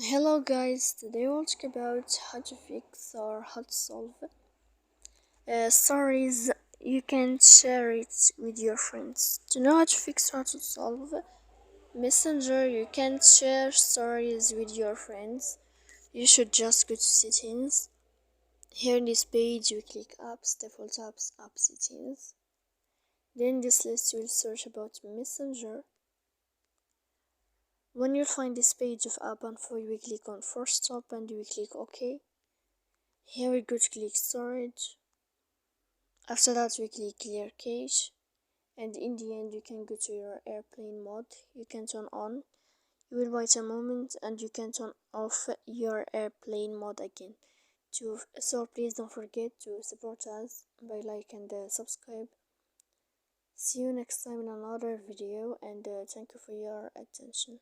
Hello guys, today we'll talk about how to fix or how to solve stories. You can share it with your friends. To know how to fix or how to solve Messenger, you can share stories with your friends. You should just go to settings. Here in this page you click apps, default apps, app settings. Then this list will search about Messenger. When you find this page of app info, you will click on first stop and you will click OK. Here we go to click storage. After that we click clear cache, and in the end you can go to your airplane mode. You can turn on. You will wait a moment and you can turn off your airplane mode again. So please don't forget to support us by like and subscribe. See you next time in another video, and thank you for your attention.